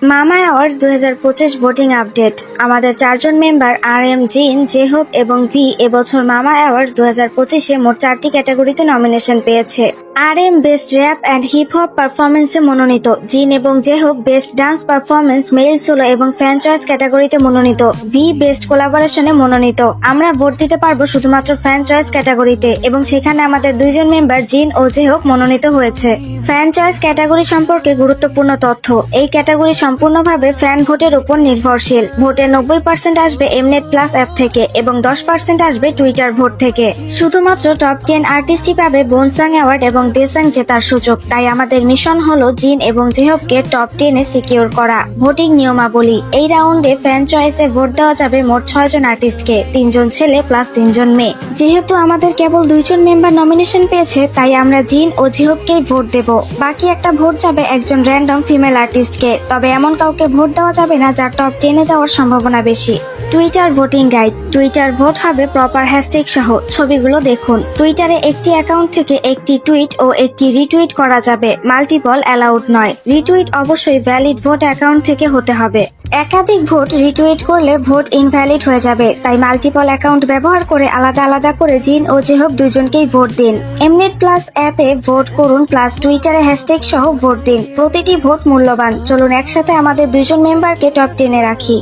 মামা awards 2025 voting update. আমাদের 4 জন member RM, জিন, জেহব এবং ভি এবছর মামা অ্যাওয়ার্ডস 2025-এ মোট 4টি ক্যাটাগরিতে নমিনেশন পেয়েছে। RM best rap and hip hop পারফরমেন্সে মনোনীত, জিন এবং J-Hope best dance performance, male solo এবং ফ্যান চয়েস ক্যাটাগরিতে মনোনীত, ভি বেস্ট কোলাবোরেশনে মনোনীত। আমরা ভোট দিতে পারবো শুধুমাত্র ফ্যান চয়েস ক্যাটাগরিতে এবং সেখানে আমাদের 2 জন মেম্বার জিন ও জেহব মনোনীত হয়েছে। ফ্যান চয়েস ক্যাটাগরি সম্পর্কে গুরুত্বপূর্ণ তথ্য। এই ক্যাটাগরি সম্পূর্ণভাবে ফ্যান ভোটের উপর নির্ভরশীল। ভোটের 90% আসবে এমনেট প্লাস অ্যাপ থেকে এবং 10% আসবে টুইটার ভোট থেকে। শুধুমাত্র টপ 10 আর্টিস্টই পাবে বোনসাং অ্যাওয়ার্ড এবং দেসাং জেতার সুযোগ। তাই আমাদের মিশন হলো জিন এবং জেহবকে টপ 10-এ সিকিউর করা। ভোটিং নিয়মাবলী। এই রাউন্ডে ফ্যান চয়েসে ভোট দেওয়া যাবে মোট 6 জন আর্টিস্টকে, 3 জন ছেলে প্লাস 3 জন মেয়ে। যেহেতু আমাদের কেবল 2 জন মেম্বার নমিনেশন পেয়েছে, তাই আমরা জিন ও জেহবকেই ভোট দেব। বাকি একটা ভোট যাবে একজন র্যান্ডম ফিমেল আর্টিস্টকে। তবে এমন কাউকে ভোট দেওয়া যাবে না যার টপ 10-এ যাওয়ার সম্ভাবনা বেশি। Twitter voting guide. Twitter vote হবে প্রপার হ্যাশট্যাগ সহ। ছবিগুলো দেখুন। টুইটারে একটি অ্যাকাউন্ট থেকে একটি টুইট ও একটি রিটুইট করা যাবে, মাল্টিপল অ্যালাউড নয়। রিটুইট অবশ্যই ভ্যালিড ভোট অ্যাকাউন্ট থেকে হতে হবে। একাধিক ভোট রিটুইট করলে ভোট ইনভ্যালিড হয়ে যাবে, তাই মাল্টিপল অ্যাকাউন্ট ব্যবহার করে আলাদা আলাদা করে জিন ও জেহব দুজনকেই ভোট দিন। এমনেট প্লাস অ্যাপে ভোট করুন প্লাস টুইটারে হ্যাশট্যাগ সহ ভোট দিন। প্রতিটি ভোট মূল্যবান। চলুন একসাথে আমাদের 2 জন মেম্বারকে টপ 10-এ রাখি।